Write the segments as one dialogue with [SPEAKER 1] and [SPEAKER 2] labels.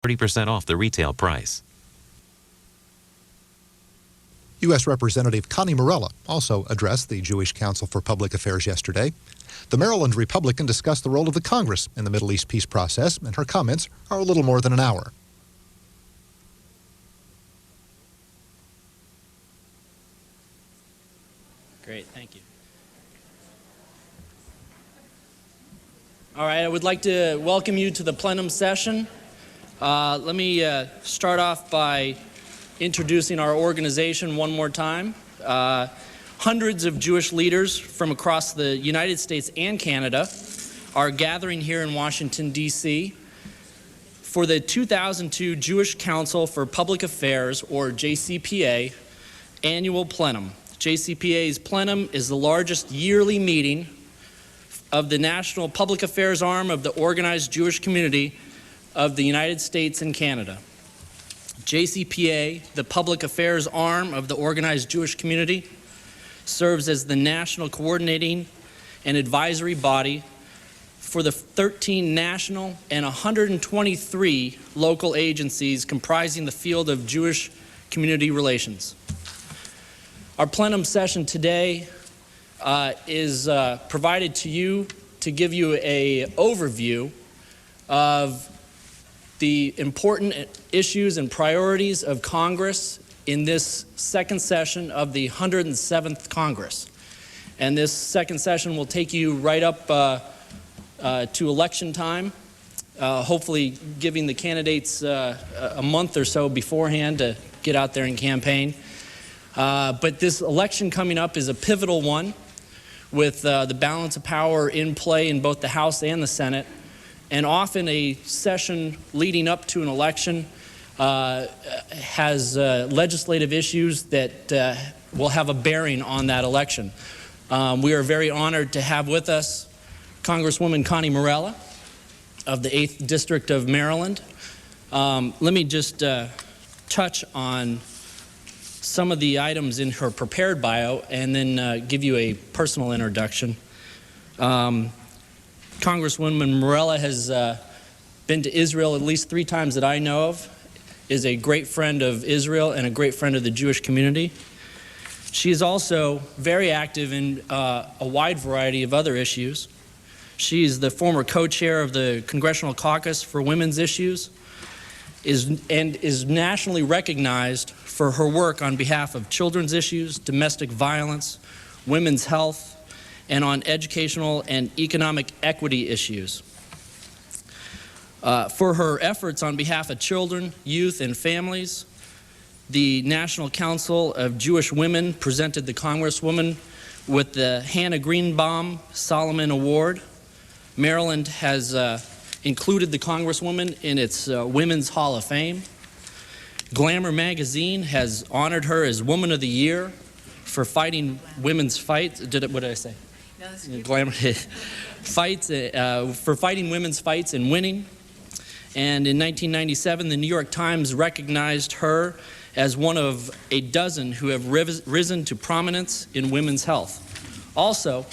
[SPEAKER 1] 30% off the retail price.
[SPEAKER 2] U.S. Representative Connie Morella also addressed the Jewish Council for Public Affairs yesterday. The Maryland Republican discussed the role of the Congress in the Middle East peace process, and her comments are a little more than an hour.
[SPEAKER 3] Great, thank you. All right, I would like to welcome you to the plenum session. Let me start off by introducing our organization one more time. Hundreds of Jewish leaders from across the United States and Canada are gathering here in Washington, D.C. for the 2002 Jewish Council for Public Affairs, or JCPA, annual plenum. JCPA's plenum is the largest yearly meeting of the national public affairs arm of the organized Jewish community of the United States and Canada. JCPA, the public affairs arm of the organized Jewish community, serves as the national coordinating and advisory body for the 13 national and 123 local agencies comprising the field of Jewish community relations. Our plenum session today is provided to you to give you an overview of the important issues and priorities of Congress in this second session of the 107th Congress. And this second session will take you right up to election time, hopefully giving the candidates a month or so beforehand to get out there and campaign. But this election coming up is a pivotal one, with the balance of power in play in both the House and the Senate. And often a session leading up to an election has legislative issues that will have a bearing on that election. We are very honored to have with us Congresswoman Connie Morella of the 8th District of Maryland. Let me just touch on some of the items in her prepared bio and then give you a personal introduction. Congresswoman Morella has been to Israel at least 3 times that I know of, is a great friend of Israel and a great friend of the Jewish community. She is also very active in a wide variety of other issues. She is the former co-chair of the Congressional Caucus for Women's Issues, and is nationally recognized for her work on behalf of children's issues, domestic violence, women's health, and on educational and economic equity issues. For her efforts on behalf of children, youth, and families, the National Council of Jewish Women presented the Congresswoman with the Hannah Greenbaum Solomon Award. Maryland has included the Congresswoman in its Women's Hall of Fame. Glamour magazine has honored her as Woman of the Year for fighting women's fights. What did I say?
[SPEAKER 4] No, that's good.
[SPEAKER 3] Glamour fights for fighting women's fights and winning. And in 1997, the New York Times recognized her as one of a dozen who have risen to prominence in women's health. Also,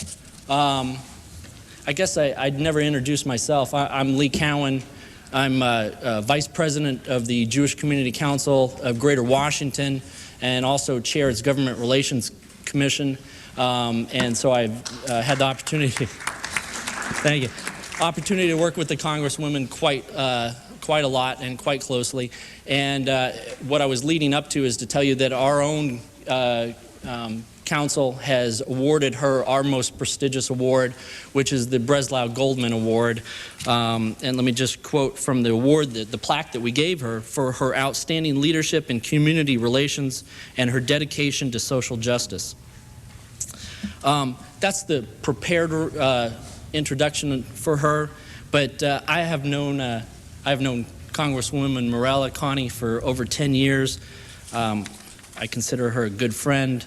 [SPEAKER 3] I guess I'd never introduced myself. I'm Lee Cowan. I'm Vice President of the Jewish Community Council of Greater Washington, and also chair its Government Relations Commission. And so I've had the opportunity, thank you, opportunity to work with the Congresswoman quite a lot and quite closely. And what I was leading up to is to tell you that our own council has awarded her our most prestigious award, which is the Breslau Goldman Award. And let me just quote from the award, the plaque that we gave her, for her outstanding leadership in community relations and her dedication to social justice. That's the prepared introduction for her, but I have known Congresswoman Morella, Connie, for over 10 years. I consider her a good friend.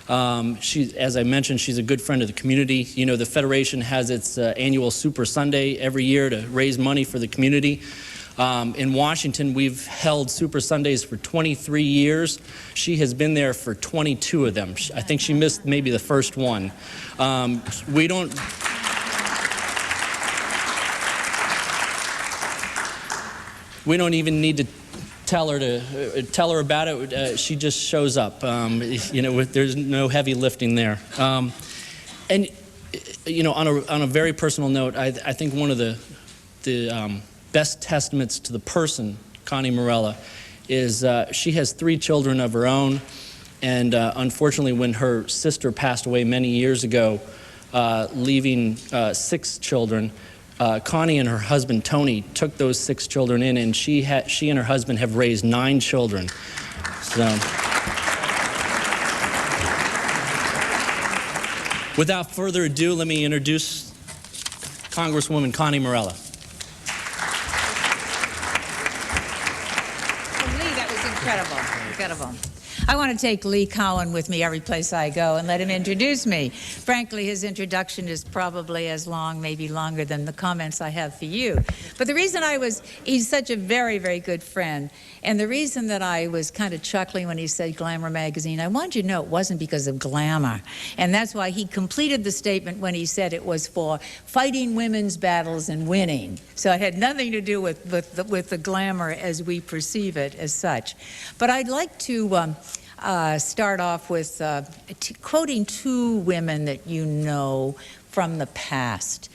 [SPEAKER 3] As I mentioned, she's a good friend of the community. You know, the Federation has its annual Super Sunday every year to raise money for the community. In Washington, we've held Super Sundays for 23 years. She has been there for 22 of them. I think she missed maybe the first one. We don't... We don't even need to tell her about it. She just shows up. There's no heavy lifting there. And on a very personal note, I think one of the best testaments to the person, Connie Morella, is she has 3 children of her own, and unfortunately, when her sister passed away many years ago, leaving 6 children, Connie and her husband Tony took those 6 children in, and she and her husband have raised 9 children. So, without further ado, let me introduce Congresswoman Connie Morella.
[SPEAKER 4] Lee, that was incredible. Incredible. I want to take Lee Cowan with me every place I go and let him introduce me. Frankly, his introduction is probably as long, maybe longer than the comments I have for you. But the reason he's such a very, very good friend, and the reason that I was kind of chuckling when he said Glamour magazine, I want you to know it wasn't because of glamour. And that's why he completed the statement when he said it was for fighting women's battles and winning. So it had nothing to do with the glamour as we perceive it as such. But I'd like to start off with quoting 2 women that you know from the past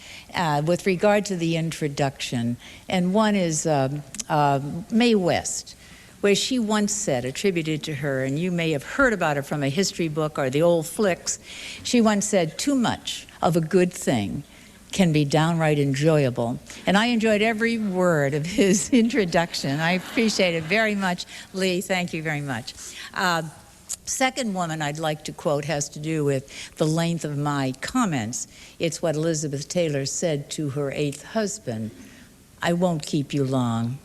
[SPEAKER 4] with regard to the introduction. And one is Mae West, where she once said, attributed to her, and you may have heard about it from a history book or the old flicks, she once said, "Too much of a good thing can be downright enjoyable." And I enjoyed every word of his introduction. I appreciate it very much. Lee, thank you very much. Second woman I'd like to quote has to do with the length of my comments. It's what Elizabeth Taylor said to her 8th husband, "I won't keep you long."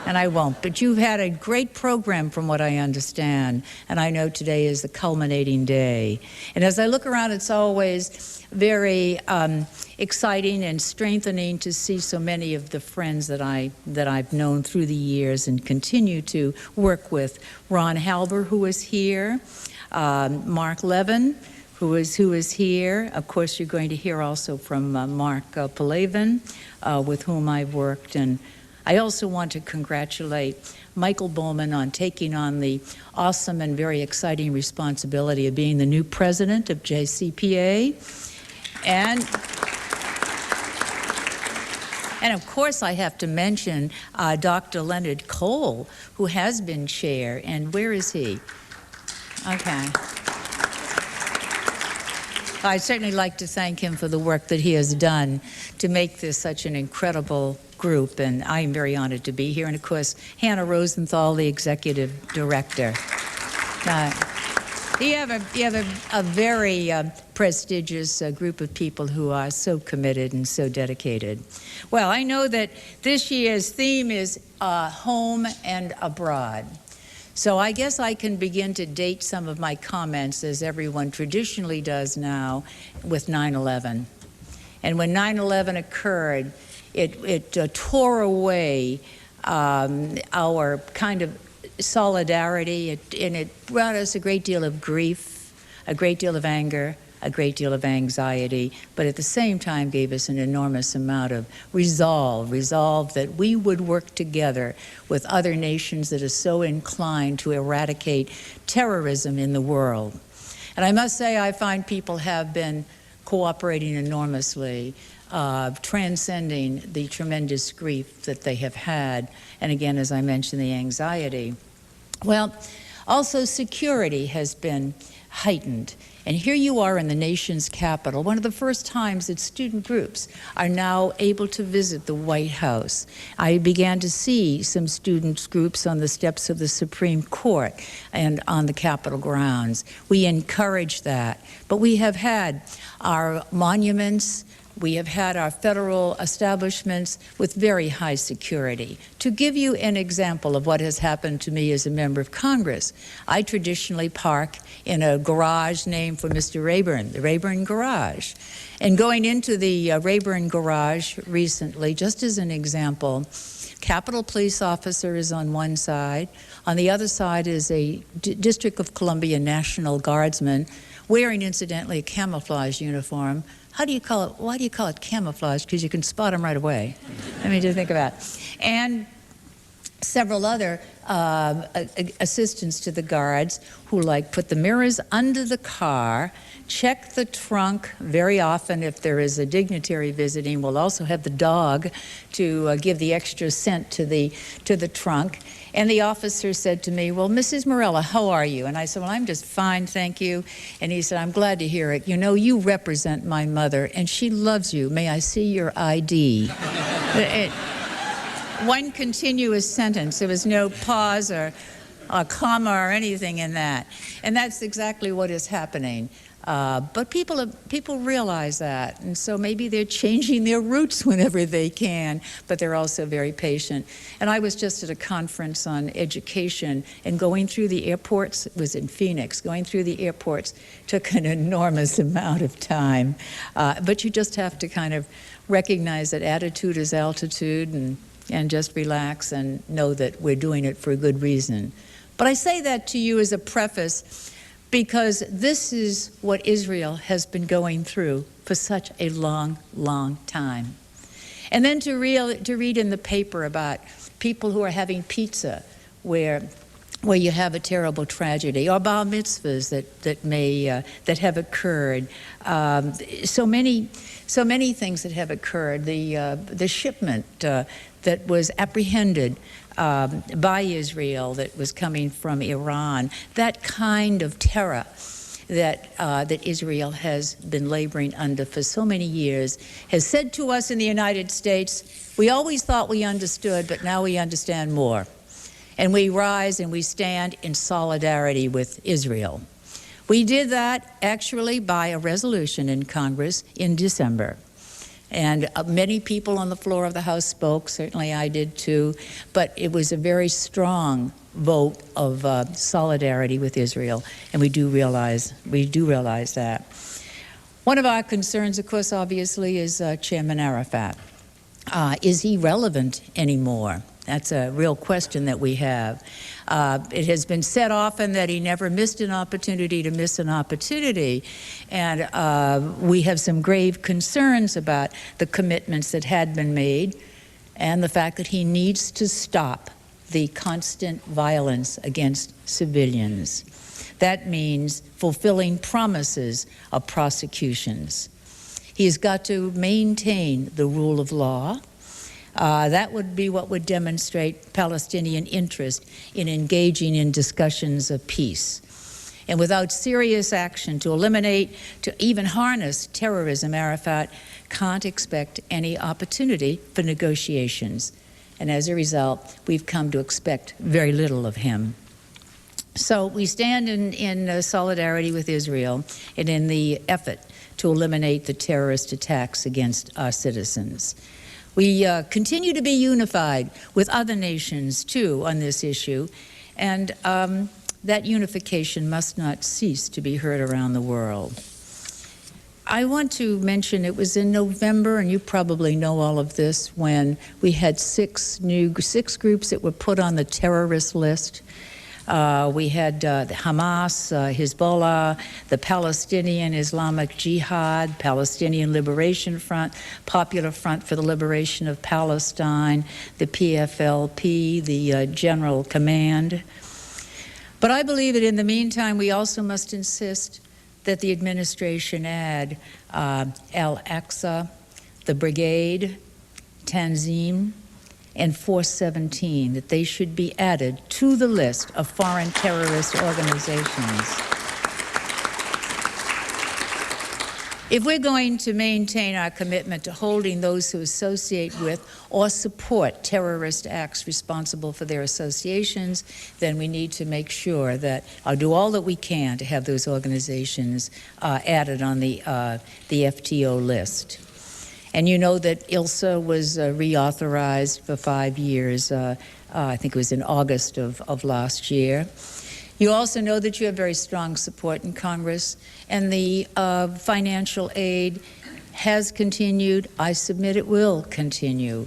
[SPEAKER 4] And I won't. But you've had a great program from what I understand, and I know today is the culminating day. And as I look around, it's always very exciting and strengthening to see so many of the friends that I've known through the years and continue to work with. Ron Halber, who is here, Mark Levin, who is here. Of course, you're going to hear also from Mark Palavin, with whom I've worked. And I also want to congratulate Michael Bowman on taking on the awesome and very exciting responsibility of being the new president of JCPA. And of course, I have to mention Dr. Leonard Cole, who has been chair. And where is he? Okay. I'd certainly like to thank him for the work that he has done to make this such an incredible group, and I am very honored to be here. And of course, Hannah Rosenthal, the executive director. You have a very prestigious group of people who are so committed and so dedicated. Well, I know that this year's theme is home and abroad. So I guess I can begin to date some of my comments, as everyone traditionally does now, with 9/11. And when 9/11 occurred, it tore away our kind of solidarity, and it brought us a great deal of grief, a great deal of anger, a great deal of anxiety, but at the same time gave us an enormous amount of resolve that we would work together with other nations that are so inclined to eradicate terrorism in the world. And I must say, I find people have been cooperating enormously, transcending the tremendous grief that they have had, and again, as I mentioned, the anxiety. Well, also security has been heightened. And here you are in the nation's capital, one of the first times that student groups are now able to visit the White House. I began to see some student groups on the steps of the Supreme Court and on the Capitol grounds. We encourage that. But we have had our monuments, we have had our federal establishments with very high security. To give you an example of what has happened to me as a member of Congress, I traditionally park in a garage named for Mr. Rayburn, the Rayburn Garage. And going into the Rayburn Garage recently, just as an example, Capitol Police officer is on one side. On the other side is a District of Columbia National Guardsman, wearing, incidentally, a camouflage uniform, how do you call it? Why do you call it camouflage? Because you can spot them right away. I mean, just think about it. And several other assistants to the guards who put the mirrors under the car, check the trunk. Very often, if there is a dignitary visiting, we'll also have the dog to give the extra scent to the trunk. And the officer said to me, "Well, Mrs. Morella, how are you?" And I said, "Well, I'm just fine, thank you." And he said, "I'm glad to hear it. You know, you represent my mother, and she loves you. May I see your ID?" One continuous sentence. There was no pause or a comma or anything in that. And that's exactly what is happening. But people realize that, and so maybe they're changing their routes whenever they can, but they're also very patient. And I was just at a conference on education, and going through the airports, it was in Phoenix, going through the airports took an enormous amount of time. But you just have to kind of recognize that attitude is altitude, and just relax and know that we're doing it for a good reason. But I say that to you as a preface because this is what Israel has been going through for such a long, long time. And then to read in the paper about people who are having pizza where you have a terrible tragedy, or bar mitzvahs that have occurred. So many things that have occurred. The shipment that was apprehended by Israel that was coming from Iran, that kind of terror that Israel has been laboring under for so many years, has said to us in the United States, we always thought we understood, but now we understand more. And we rise and we stand in solidarity with Israel. We did that actually by a resolution in Congress in December. And many people on the floor of the House spoke, certainly I did too, but it was a very strong vote of solidarity with Israel, and we do realize that. One of our concerns, of course, obviously, is Chairman Arafat. Is he relevant anymore? That's a real question that we have. It has been said often that he never missed an opportunity to miss an opportunity, and we have some grave concerns about the commitments that had been made and the fact that he needs to stop the constant violence against civilians. That means fulfilling promises of prosecutions. He has got to maintain the rule of law. That would be what would demonstrate Palestinian interest in engaging in discussions of peace. And without serious action to eliminate, to even harness terrorism, Arafat can't expect any opportunity for negotiations. And as a result, we've come to expect very little of him. So we stand in solidarity with Israel and in the effort to eliminate the terrorist attacks against our citizens. We continue to be unified with other nations, too, on this issue, and that unification must not cease to be heard around the world. I want to mention it was in November, and you probably know all of this, when we had six groups that were put on the terrorist list. We had the Hamas, Hezbollah, the Palestinian Islamic Jihad, Palestinian Liberation Front, Popular Front for the Liberation of Palestine, the PFLP, the General Command. But I believe that in the meantime, we also must insist that the administration add Al-Aqsa, the Brigade, Tanzim, and Force 17, that they should be added to the list of foreign terrorist organizations. If we're going to maintain our commitment to holding those who associate with or support terrorist acts responsible for their associations, then we need to make sure that, or do all that we can to have those organizations added on the FTO list. And you know that ILSA was reauthorized for 5 years. I think it was in August of last year. You also know that you have very strong support in Congress, and the financial aid has continued. I submit it will continue.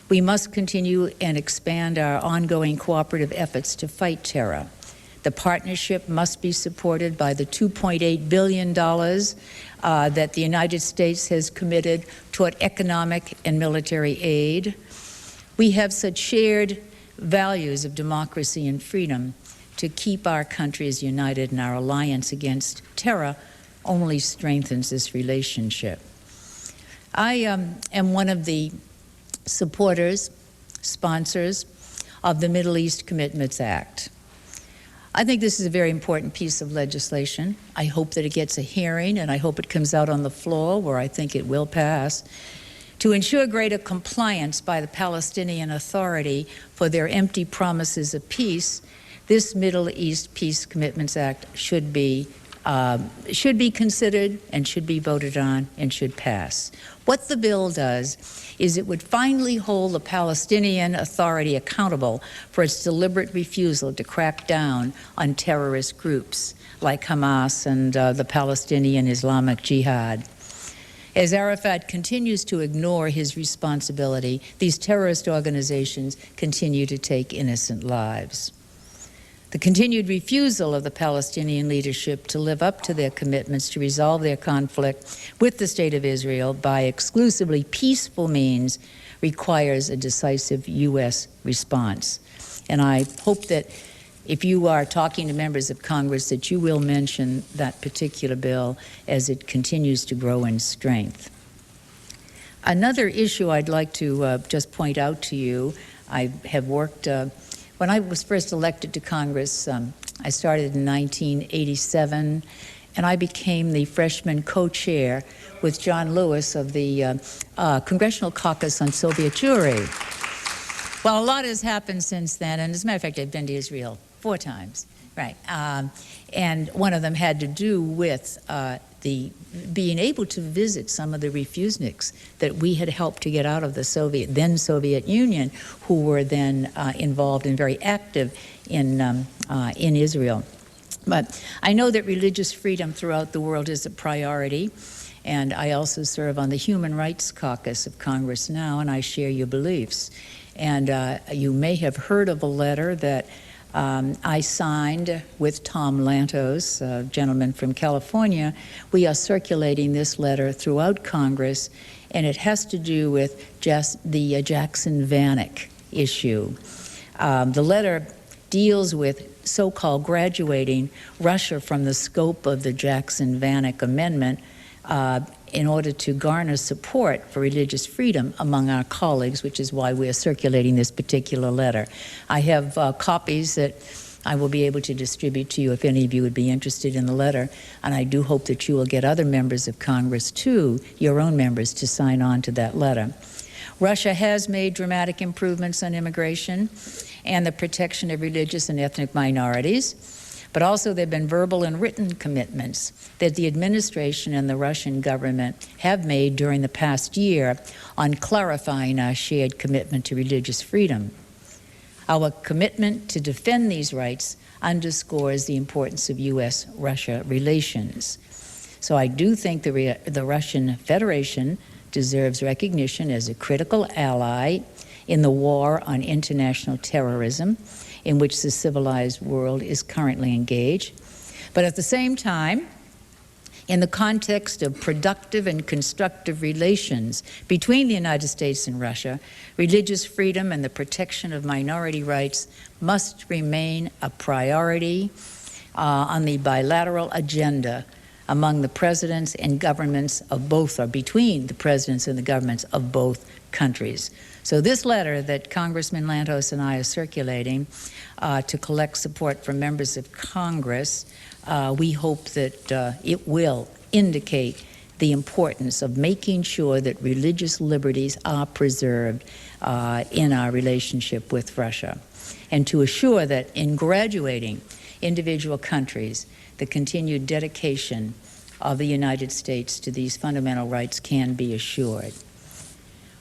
[SPEAKER 4] We must continue and expand our ongoing cooperative efforts to fight terror. The partnership must be supported by the $2.8 billion that the United States has committed toward economic and military aid. We have such shared values of democracy and freedom to keep our countries united, and our alliance against terror only strengthens this relationship. I am one of the supporters, sponsors of the Middle East Commitments Act. I think this is a very important piece of legislation. I hope that it gets a hearing, and I hope it comes out on the floor, where I think it will pass, to ensure greater compliance by the Palestinian Authority for their empty promises of peace. This Middle East Peace Commitments Act should be considered and should be voted on and should pass. What the bill does is it would finally hold the Palestinian Authority accountable for its deliberate refusal to crack down on terrorist groups like Hamas and the Palestinian Islamic Jihad. As Arafat continues to ignore his responsibility, these terrorist organizations continue to take innocent lives. The continued refusal of the Palestinian leadership to live up to their commitments to resolve their conflict with the State of Israel by exclusively peaceful means requires a decisive U.S. response. And I hope that if you are talking to members of Congress, that you will mention that particular bill as it continues to grow in strength. Another issue I'd like to just point out to you, I have worked when I was first elected to Congress. I started in 1987, and I became the freshman co-chair with John Lewis of the Congressional Caucus on Soviet Jewry. Well, a lot has happened since then, and as a matter of fact, I've been to Israel 4 times, right? And one of them had to do with the being able to visit some of the refuseniks that we had helped to get out of the then Soviet Union, who were then involved and very active in Israel. But I know that religious freedom throughout the world is a priority, and I also serve on the Human Rights Caucus of Congress now, and I share your beliefs. And you may have heard of a letter that I signed with Tom Lantos, a gentleman from California. We are circulating this letter throughout Congress, and it has to do with just the Jackson Vanik issue. The letter deals with so-called graduating Russia from the scope of the Jackson Vanik Amendment in order to garner support for religious freedom among our colleagues, which is why we are circulating this particular letter. I have copies that I will be able to distribute to you if any of you would be interested in the letter, and I do hope that you will get other members of Congress too, your own members, to sign on to that letter. Russia has made dramatic improvements on immigration and the protection of religious and ethnic minorities, but also there have been verbal and written commitments that the administration and the Russian government have made during the past year on clarifying our shared commitment to religious freedom. Our commitment to defend these rights underscores the importance of U.S.-Russia relations. So I do think the Russian Federation deserves recognition as a critical ally in the war on international terrorism, in which the civilized world is currently engaged. But at the same time, in the context of productive and constructive relations between the United States and Russia, religious freedom and the protection of minority rights must remain a priority on the bilateral agenda among the presidents and governments of both, or between the presidents and the governments of both countries. So this letter that Congressman Lantos and I are circulating to collect support from members of Congress, we hope that it will indicate the importance of making sure that religious liberties are preserved in our relationship with Russia, and to assure that in graduating individual countries, the continued dedication of the United States to these fundamental rights can be assured.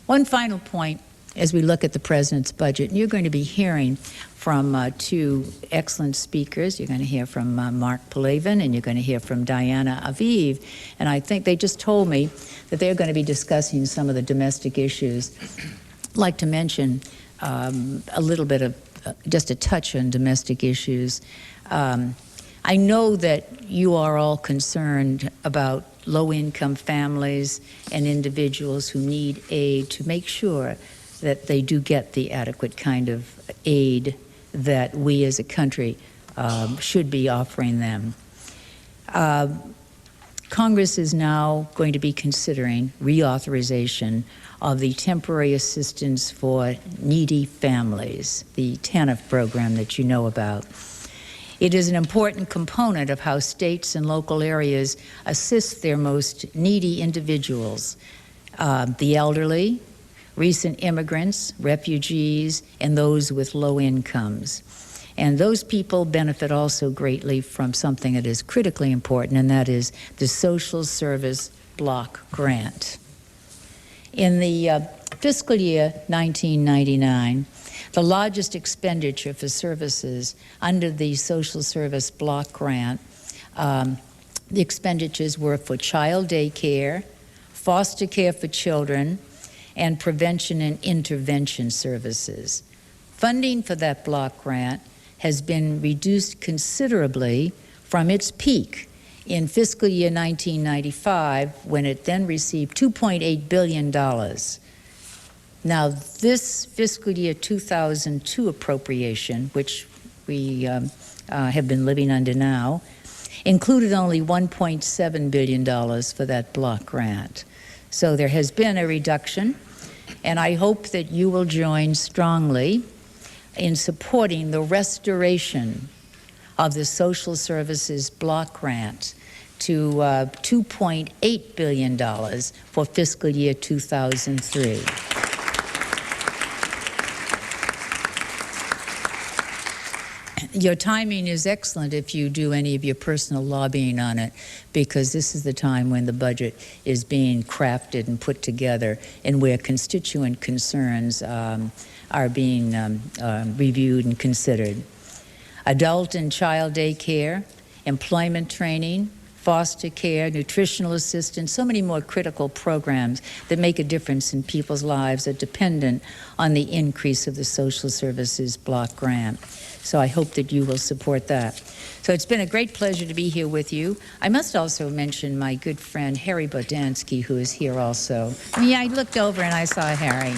[SPEAKER 4] One final point as we look at the President's budget, and you're going to be hearing from 2 excellent speakers. You're going to hear from Mark Palavin, and you're going to hear from Diana Aviv, and I think they just told me that they're going to be discussing some of the domestic issues. I'd like to mention a little bit of just a touch on domestic issues. I know that you are all concerned about low-income families and individuals who need aid to make sure that they do get the adequate kind of aid that we as a country should be offering them. Congress is now going to be considering reauthorization of the Temporary Assistance for Needy Families, the TANF program that you know about. It is an important component of how states and local areas assist their most needy individuals, the elderly, recent immigrants, refugees, and those with low incomes. And those people benefit also greatly from something that is critically important, and that is the Social Service Block Grant. In the fiscal year 1999, the largest expenditure for services under the Social Service Block Grant, the expenditures were for child daycare, foster care for children, and prevention and intervention services. Funding for that block grant has been reduced considerably from its peak in fiscal year 1995, when it then received $2.8 billion. Now, this fiscal year 2002 appropriation, which we have been living under now, included only $1.7 billion for that block grant. So there has been a reduction, and I hope that you will join strongly in supporting the restoration of the Social Services Block Grant to $2.8 billion for fiscal year 2003. Your timing is excellent if you do any of your personal lobbying on it, because this is the time when the budget is being crafted and put together and where constituent concerns are being reviewed and considered. Adult and child daycare, employment training, foster care, nutritional assistance, so many more critical programs that make a difference in people's lives are dependent on the increase of the Social Services Block Grant. So I hope that you will support that. So it's been a great pleasure to be here with you. I must also mention my good friend Harry Bodansky, who is here also. Yeah, I looked over and I saw Harry.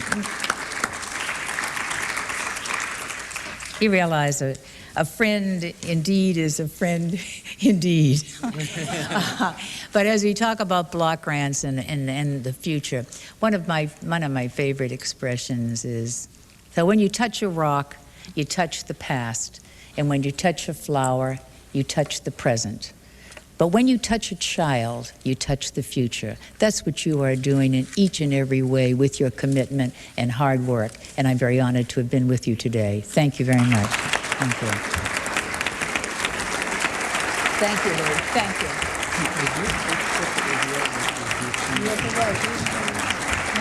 [SPEAKER 4] He realized that a friend indeed is a friend indeed. But as we talk about block grants and the future, one of my favorite expressions is, so when you touch a rock, you touch the past, and when you touch a flower, you touch the present. But when you touch a child, you touch the future. That's what you are doing in each and every way with your commitment and hard work, and I'm very honored to have been with you today. Thank you very much. Thank you. Thank you, Lou. Thank you.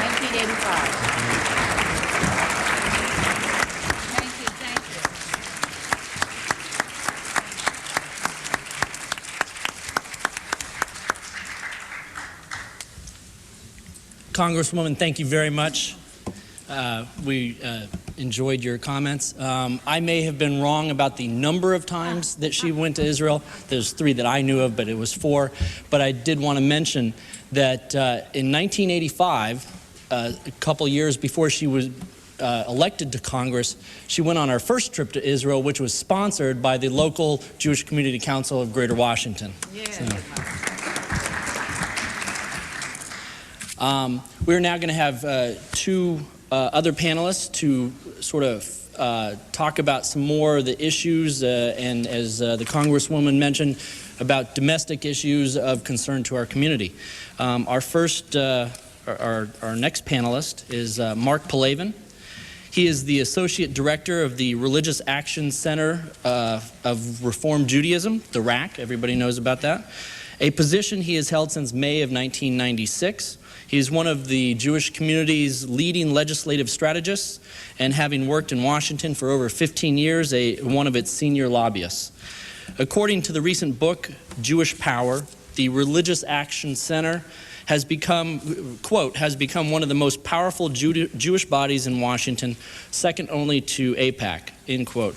[SPEAKER 4] 1985.
[SPEAKER 3] Congresswoman, thank you very much. We enjoyed your comments. I may have been wrong about the number of times that she went to Israel. There's 3 that I knew of, but it was 4. But I did want to mention that in 1985, a couple years before she was elected to Congress, she went on her first trip to Israel, which was sponsored by the local Jewish Community Council of Greater Washington. Yeah. So. We're now going to have 2 other panelists to sort of talk about some more of the issues and, as the Congresswoman mentioned, about domestic issues of concern to our community. Our next panelist is Mark Palavin. He is the Associate Director of the Religious Action Center of Reform Judaism, the RAC. Everybody knows about that. A position he has held since May of 1996. He is one of the Jewish community's leading legislative strategists, and having worked in Washington for over 15 years, one of its senior lobbyists. According to the recent book, Jewish Power, the Religious Action Center has become, quote, has become one of the most powerful Jewish bodies in Washington, second only to AIPAC, end quote.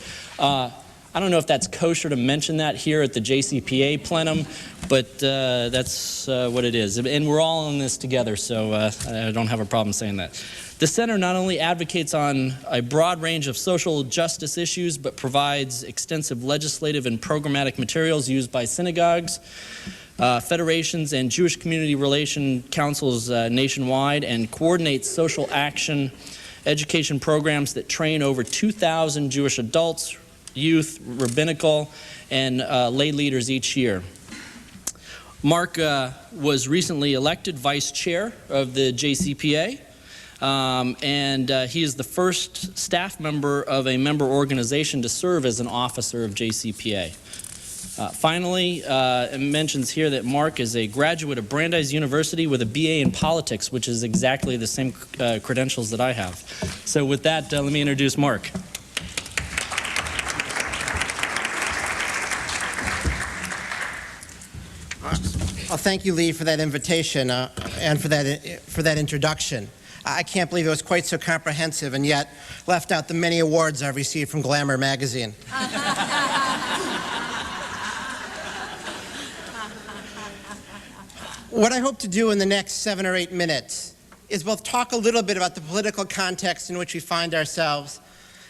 [SPEAKER 3] I don't know if that's kosher to mention that here at the JCPA plenum, but that's what it is. And we're all in this together, so I don't have a problem saying that. The center not only advocates on a broad range of social justice issues, but provides extensive legislative and programmatic materials used by synagogues, federations, and Jewish community relation councils nationwide, and coordinates social action education programs that train over 2,000 Jewish adults, youth, rabbinical, and lay leaders each year. Mark was recently elected vice chair of the JCPA, and he is the first staff member of a member organization to serve as an officer of JCPA. Finally, it mentions here that Mark is a graduate of Brandeis University with a BA in politics, which is exactly the same credentials that I have. So with that, let me introduce Mark.
[SPEAKER 5] Well, thank you, Lee, for that invitation and for that introduction. I can't believe it was quite so comprehensive and yet left out the many awards I've received from Glamour magazine. What I hope to do in the next 7 or 8 minutes is both talk a little bit about the political context in which we find ourselves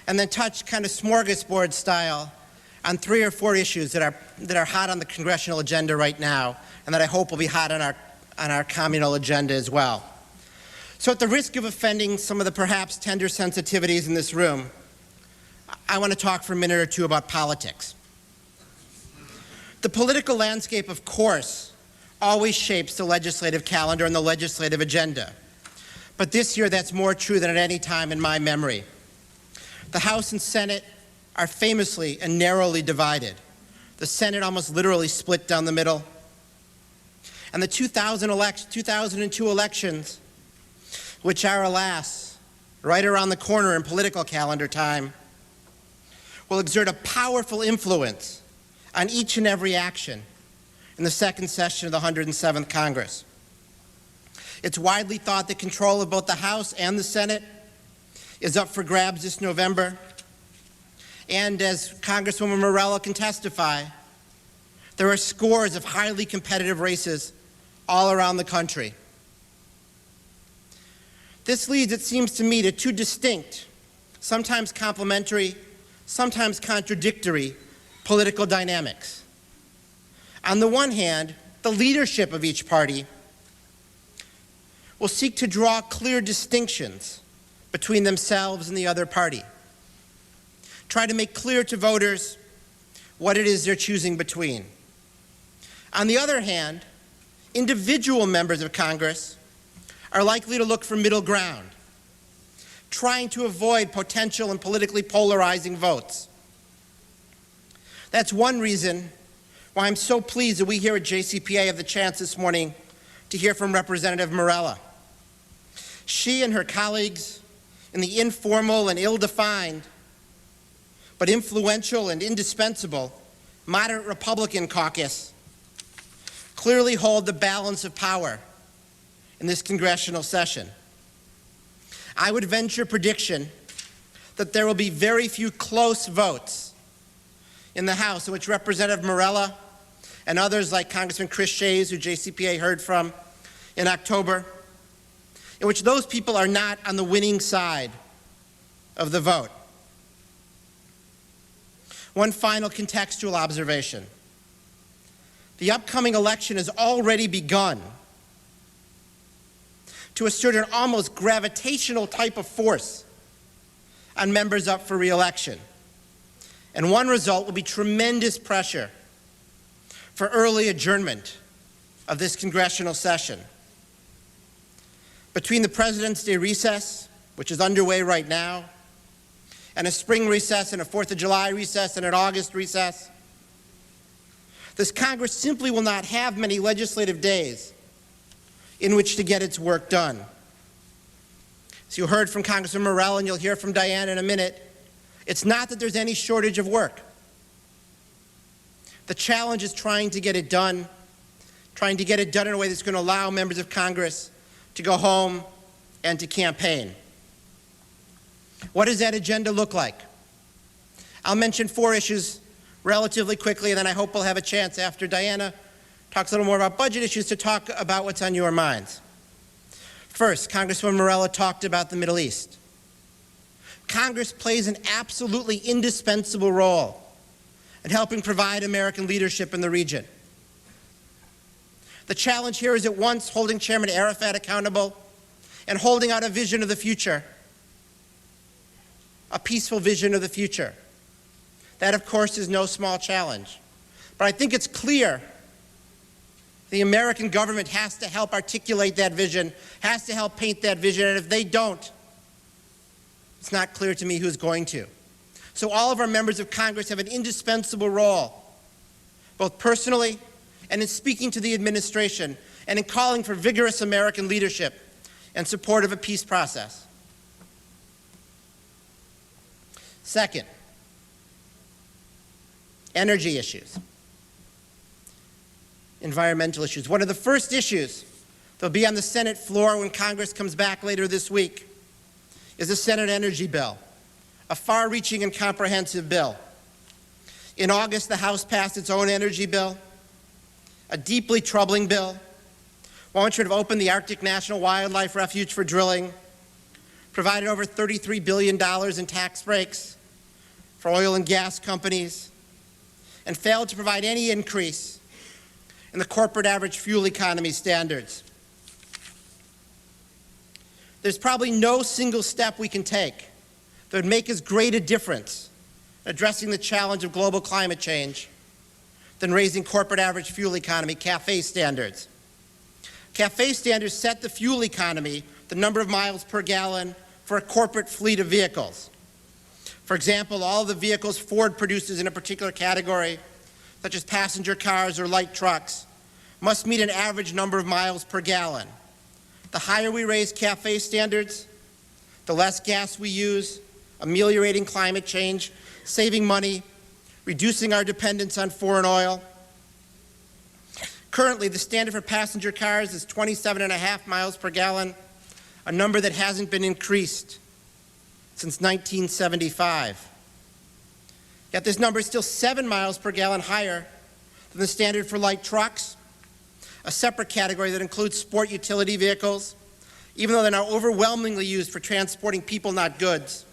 [SPEAKER 5] and then touch kind of smorgasbord style on 3 or 4 issues that are hot on the congressional agenda right now and that I hope will be hot on our communal agenda as well. So at the risk of offending some of the perhaps tender sensitivities in this room, I want to talk for a minute or two about politics. The political landscape, of course, always shapes the legislative calendar and the legislative agenda. But this year, that's more true than at any time in my memory. The House and Senate are famously and narrowly divided. The Senate almost literally split down the middle. And the 2002 elections, which are, alas, right around the corner in political calendar time, will exert a powerful influence on each and every action in the second session of the 107th Congress. It's widely thought that control of both the House and the Senate is up for grabs this November. And as Congresswoman Morella can testify, there are scores of highly competitive races all around the country. This leads, it seems to me, to 2 distinct, sometimes complementary, sometimes contradictory political dynamics. On the one hand, the leadership of each party will seek to draw clear distinctions between themselves and the other party. Try to make clear to voters what it is they're choosing between. On the other hand, individual members of Congress are likely to look for middle ground, trying to avoid potential and politically polarizing votes. That's one reason why I'm so pleased that we here at JCPA have the chance this morning to hear from Representative Morella. She and her colleagues in the informal and ill-defined, but influential and indispensable moderate Republican caucus clearly hold the balance of power in this congressional session. I would venture prediction that there will be very few close votes in the House in which Representative Morella and others like Congressman Chris Shays, who JCPA heard from in October, in which those people are not on the winning side of the vote. One final contextual observation. The upcoming election has already begun to assert an almost gravitational type of force on members up for re-election. And one result will be tremendous pressure for early adjournment of this congressional session. Between the President's Day recess, which is underway right now, and a spring recess and a 4th of July recess and an August recess, this Congress simply will not have many legislative days in which to get its work done. So you heard from Congressman Morell and you'll hear from Diane in a minute. It's not that there's any shortage of work. The challenge is trying to get it done in a way that's going to allow members of Congress to go home and to campaign. What does that agenda look like? I'll mention 4 issues relatively quickly, and then I hope we'll have a chance after Diana talks a little more about budget issues to talk about what's on your minds. First, Congresswoman Morella talked about the Middle East. Congress plays an absolutely indispensable role in helping provide American leadership in the region. The challenge here is at once holding Chairman Arafat accountable and holding out a vision of the future, a peaceful vision of the future. That, of course, is no small challenge. But I think it's clear the American government has to help articulate that vision, has to help paint that vision, and if they don't, it's not clear to me who's going to. So all of our members of Congress have an indispensable role, both personally and in speaking to the administration and in calling for vigorous American leadership and support of a peace process. Second, energy issues, environmental issues. One of the first issues that'll be on the Senate floor when Congress comes back later this week is the Senate Energy Bill, a far-reaching and comprehensive bill. In August, the House passed its own energy bill, a deeply troubling bill, one which would have opened the Arctic National Wildlife Refuge for drilling, provided over $33 billion in tax breaks for oil and gas companies, and failed to provide any increase in the corporate average fuel economy standards. There's probably no single step we can take that would make as great a difference in addressing the challenge of global climate change than raising corporate average fuel economy, CAFE standards. CAFE standards set the fuel economy, the number of miles per gallon, for a corporate fleet of vehicles. For example, all the vehicles Ford produces in a particular category, such as passenger cars or light trucks, must meet an average number of miles per gallon. The higher we raise CAFE standards, the less gas we use, ameliorating climate change, saving money, reducing our dependence on foreign oil. Currently, the standard for passenger cars is 27.5 miles per gallon, a number that hasn't been increased since 1975. Yet this number is still 7 miles per gallon higher than the standard for light trucks, a separate category that includes sport utility vehicles, even though they're now overwhelmingly used for transporting people, not goods,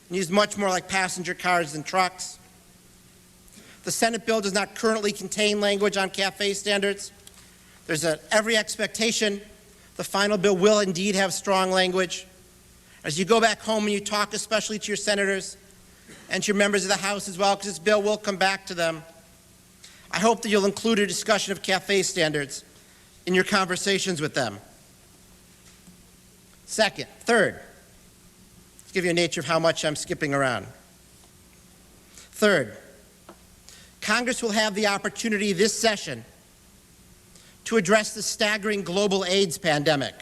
[SPEAKER 5] and used much more like passenger cars than trucks. The Senate bill does not currently contain language on CAFE standards. There's every expectation the final bill will indeed have strong language. As you go back home and you talk especially to your senators and to your members of the House as well, because this bill will come back to them, I hope that you'll include a discussion of CAFE standards in your conversations with them. Third, let's give you a nature of how much I'm skipping around. Third, Congress will have the opportunity this session to address the staggering global AIDS pandemic.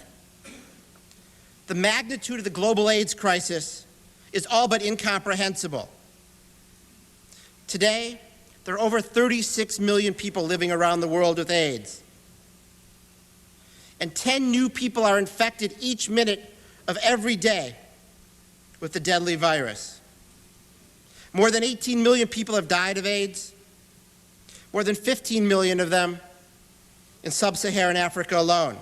[SPEAKER 5] The magnitude of the global AIDS crisis is all but incomprehensible. Today, there are over 36 million people living around the world with AIDS. And 10 new people are infected each minute of every day with the deadly virus. More than 18 million people have died of AIDS, more than 15 million of them in sub-Saharan Africa alone.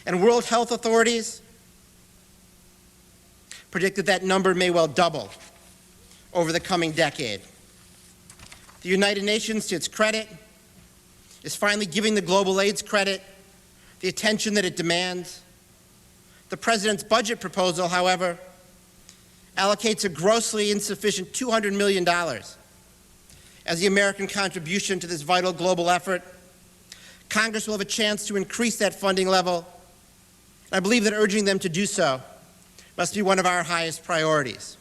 [SPEAKER 5] And World Health authorities predict that that number may well double over the coming decade. The United Nations, to its credit, is finally giving the global AIDS credit the attention that it demands. The President's budget proposal, however, allocates a grossly insufficient $200 million as the American contribution to this vital global effort. Congress will have a chance to increase that funding level. I believe that urging them to do so must be one of our highest priorities.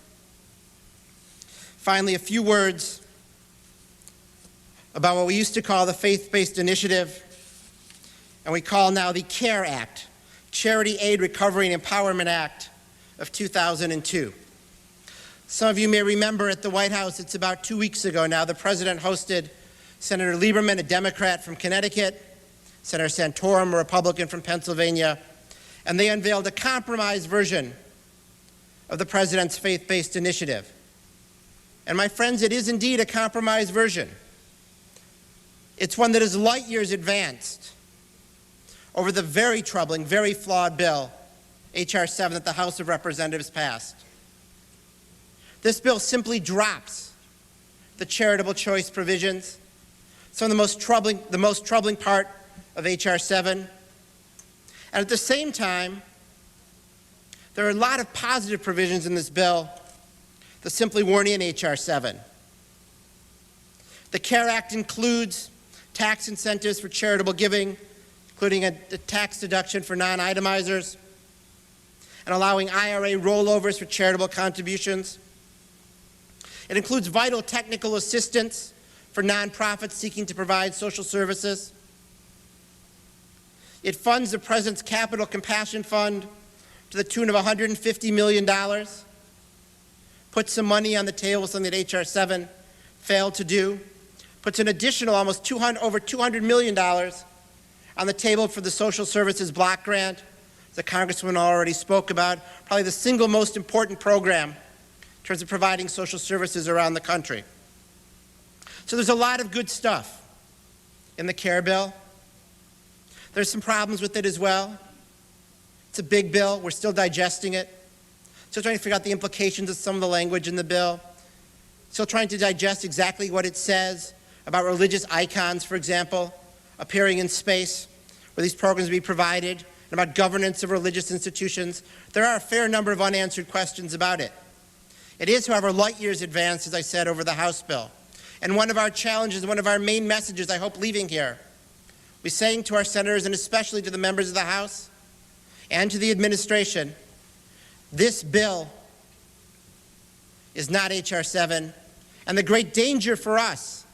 [SPEAKER 5] Finally, a few words about what we used to call the Faith-Based Initiative, and we call now the CARE Act, Charity Aid Recovery and Empowerment Act of 2002. Some of you may remember at the White House, it's about 2 weeks ago now, the President hosted Senator Lieberman, a Democrat from Connecticut, Senator Santorum, a Republican from Pennsylvania, and they unveiled a compromise version of the President's faith-based initiative. And my friends, it is indeed a compromise version. It's one that is light years advanced over the very troubling, very flawed bill, H.R. 7, that the House of Representatives passed. This bill simply drops the charitable choice provisions, some of the most troubling part of H.R. 7. And at the same time, there are a lot of positive provisions in this bill that simply weren't in H.R. 7. The CARE Act includes tax incentives for charitable giving, including a tax deduction for non-itemizers, and allowing IRA rollovers for charitable contributions. It includes vital technical assistance for nonprofits seeking to provide social services. It funds the President's Capital Compassion Fund to the tune of $150 million, puts some money on the table, something that H.R. 7 failed to do, puts an additional over $200 million on the table for the Social Services Block Grant, the Congressman already spoke about, probably the single most important program in terms of providing social services around the country. So there's a lot of good stuff in the CARE bill. There's some problems with it as well. It's a big bill. We're still digesting it. Still trying to figure out the implications of some of the language in the bill. Still trying to digest exactly what it says about religious icons, for example, appearing in space, where these programs will be provided, and about governance of religious institutions. There are a fair number of unanswered questions about it. It is, however, light years advanced, as I said, over the House bill. And one of our challenges, one of our main messages, I hope, leaving here, we're saying to our senators, and especially to the members of the House and to the administration, this bill is not H.R. 7, and the great danger for us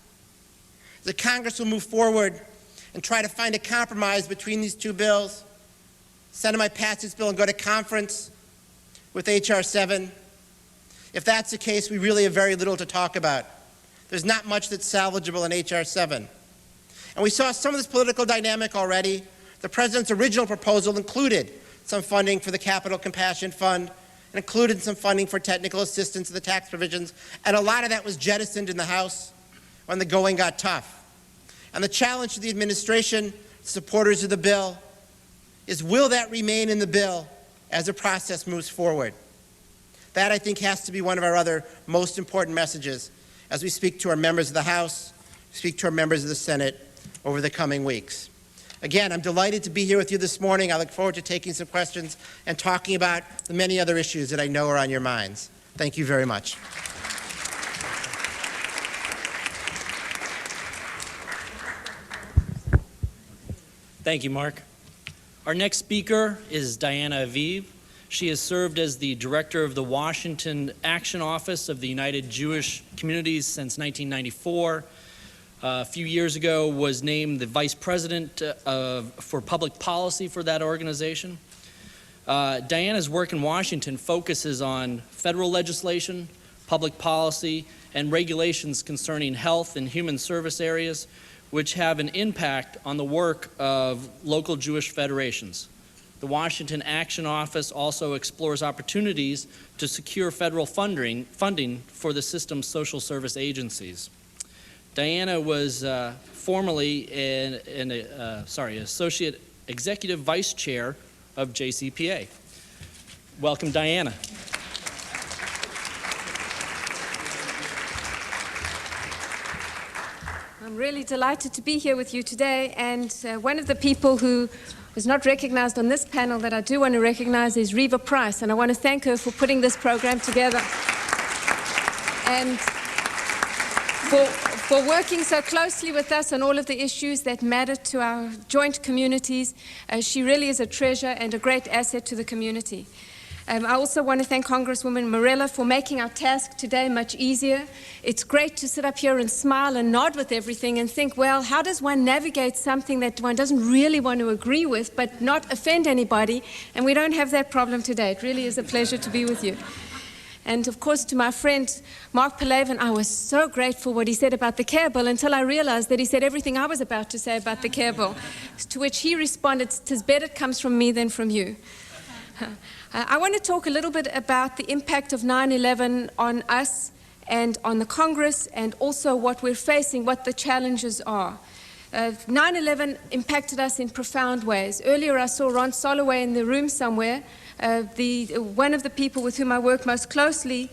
[SPEAKER 5] is that Congress will move forward and try to find a compromise between these two bills. Senate might pass this bill and go to conference with H.R. 7. If that's the case, we really have very little to talk about. There's not much that's salvageable in H.R. 7. And we saw some of this political dynamic already. The President's original proposal included some funding for the Capital Compassion Fund and included some funding for technical assistance to the tax provisions, and a lot of that was jettisoned in the House when the going got tough. And the challenge to the administration, supporters of the bill, is will that remain in the bill as the process moves forward? That, I think, has to be one of our other most important messages as we speak to our members of the House, speak to our members of the Senate over the coming weeks. Again, I'm delighted to be here with you this morning. I look forward to taking some questions and talking about the many other issues that I know are on your minds. Thank you very much.
[SPEAKER 3] Thank you, Mark. Our next speaker is Diana Aviv. She has served as the director of the Washington Action Office of the United Jewish Communities since 1994. A few years ago was named the vice president for public policy for that organization. Diana's work in Washington focuses on federal legislation, public policy, and regulations concerning health and human service areas, which have an impact on the work of local Jewish federations. The Washington Action Office also explores opportunities to secure federal funding for the system's social service agencies. Diana was formerly an Associate Executive Vice Chair of JCPA. Welcome, Diana.
[SPEAKER 6] I'm really delighted to be here with you today, and one of the people who is not recognized on this panel that I do want to recognize is Reva Price, and I want to thank her for putting this program together and for working so closely with us on all of the issues that matter to our joint communities. She really is a treasure and a great asset to the community. I also want to thank Congresswoman Morella for making our task today much easier. It's great to sit up here and smile and nod with everything and think, well, how does one navigate something that one doesn't really want to agree with but not offend anybody? And we don't have that problem today. It really is a pleasure to be with you. And of course, to my friend Mark Palavin, I was so grateful what he said about the CARE bill until I realized that he said everything I was about to say about the CARE bill, to which he responded, "'Tis better it comes from me than from you." I want to talk a little bit about the impact of 9/11 on us and on the Congress, and also what we're facing, what the challenges are. 9/11 impacted us in profound ways. Earlier I saw Ron Soloway in the room somewhere, one of the people with whom I work most closely,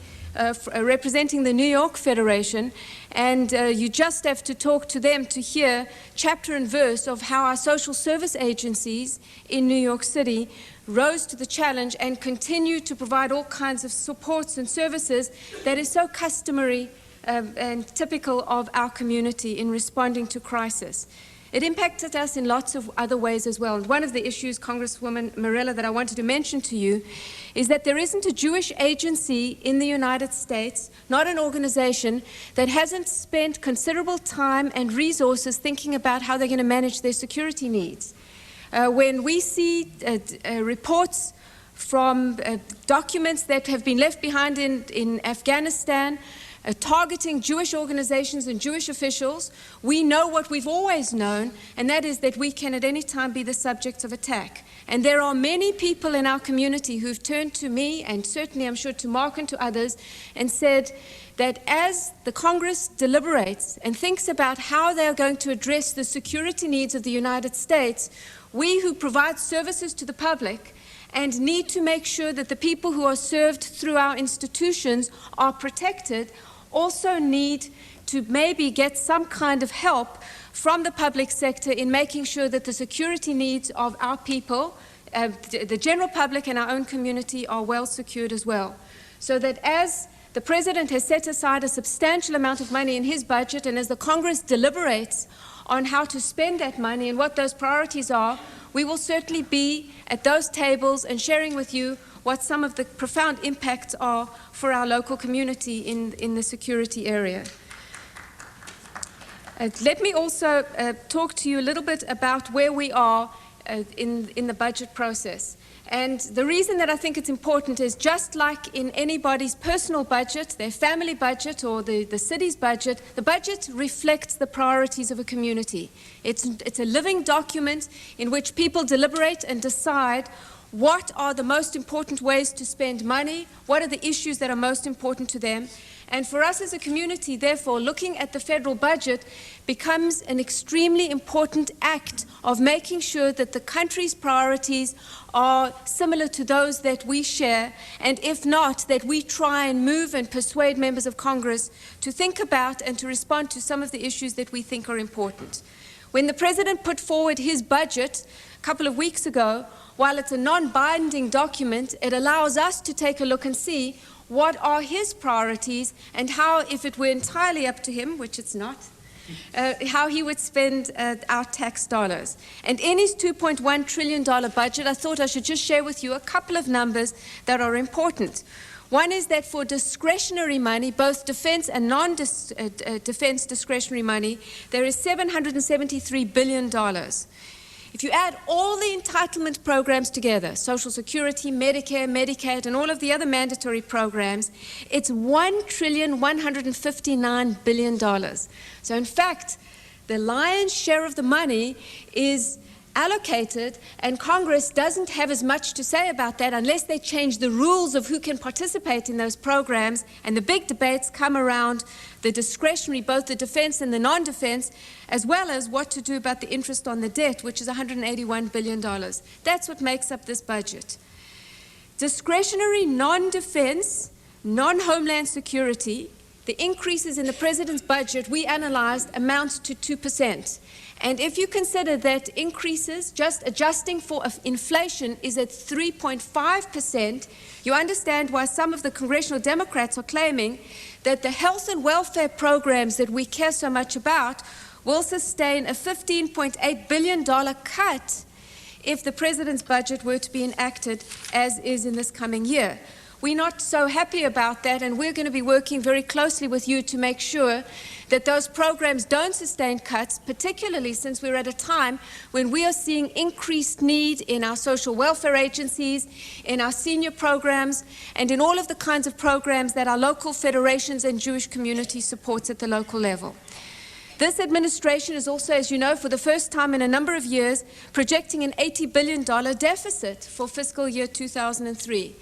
[SPEAKER 6] representing the New York Federation, and you just have to talk to them to hear chapter and verse of how our social service agencies in New York City rose to the challenge and continue to provide all kinds of supports and services that is so customary and typical of our community in responding to crisis. It impacted us in lots of other ways as well. And one of the issues, Congresswoman Morella, that I wanted to mention to you is that there isn't a Jewish agency in the United States, not an organization, that hasn't spent considerable time and resources thinking about how they're going to manage their security needs. When we see reports from documents that have been left behind in Afghanistan, targeting Jewish organizations and Jewish officials, we know what we've always known, and that is that we can at any time be the subjects of attack. And there are many people in our community who've turned to me, and certainly I'm sure to Mark and to others, and said that as the Congress deliberates and thinks about how they are going to address the security needs of the United States, we who provide services to the public and need to make sure that the people who are served through our institutions are protected also need to maybe get some kind of help from the public sector in making sure that the security needs of our people, the general public and our own community, are well secured as well. So that as the President has set aside a substantial amount of money in his budget, and as the Congress deliberates on how to spend that money and what those priorities are, we will certainly be at those tables and sharing with you what some of the profound impacts are for our local community in the security area. Let me also talk to you a little bit about where we are in the budget process. And the reason that I think it's important is, just like in anybody's personal budget, their family budget or the city's budget, the budget reflects the priorities of a community. It's a living document in which people deliberate and decide what are the most important ways to spend money, what are the issues that are most important to them. And for us as a community, therefore, looking at the federal budget becomes an extremely important act of making sure that the country's priorities are similar to those that we share, and if not, that we try and move and persuade members of Congress to think about and to respond to some of the issues that we think are important. When the President put forward his budget a couple of weeks ago, while it's a non-binding document, it allows us to take a look and see what are his priorities and how, if it were entirely up to him, which it's not, how he would spend our tax dollars. And in his $2.1 trillion budget, I thought I should just share with you a couple of numbers that are important. One is that for discretionary money, both defense and non-defense discretionary money, there is $773 billion. If you add all the entitlement programs together, Social Security, Medicare, Medicaid, and all of the other mandatory programs, it's $1,159 billion. So in fact, the lion's share of the money is allocated, and Congress doesn't have as much to say about that unless they change the rules of who can participate in those programs, and the big debates come around the discretionary, both the defense and the non-defense, as well as what to do about the interest on the debt, which is $181 billion. That's what makes up this budget. Discretionary non-defense, non-homeland security, the increases in the President's budget we analyzed amounts to 2%. And if you consider that increases, just adjusting for inflation, is at 3.5%, you understand why some of the congressional Democrats are claiming that the health and welfare programs that we care so much about will sustain a $15.8 billion cut if the President's budget were to be enacted as is in this coming year. We're not so happy about that, and we're going to be working very closely with you to make sure that those programs don't sustain cuts, particularly since we're at a time when we are seeing increased need in our social welfare agencies, in our senior programs, and in all of the kinds of programs that our local federations and Jewish community supports at the local level. This administration is also, as you know, for the first time in a number of years, projecting an $80 billion deficit for fiscal year 2003.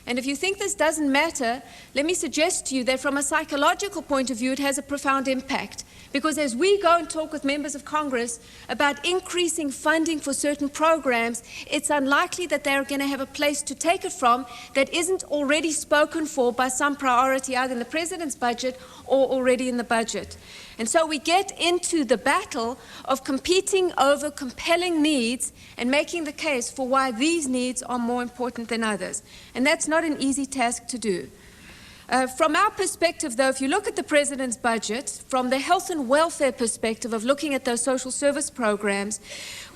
[SPEAKER 6] And if you think this doesn't matter, let me suggest to you that from a psychological point of view, it has a profound impact. Because as we go and talk with members of Congress about increasing funding for certain programs, it's unlikely that they're going to have a place to take it from that isn't already spoken for by some priority either in the President's budget or already in the budget. And so we get into the battle of competing over compelling needs and making the case for why these needs are more important than others. And that's not an easy task to do. From our perspective, though, if you look at the President's budget, from the health and welfare perspective of looking at those social service programs,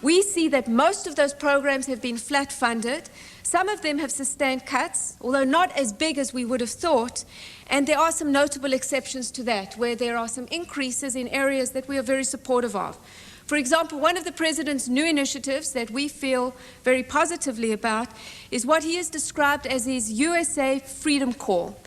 [SPEAKER 6] we see that most of those programs have been flat funded. Some of them have sustained cuts, although not as big as we would have thought, and there are some notable exceptions to that, where there are some increases in areas that we are very supportive of. For example, one of the President's new initiatives that we feel very positively about is what he has described as his USA Freedom Call.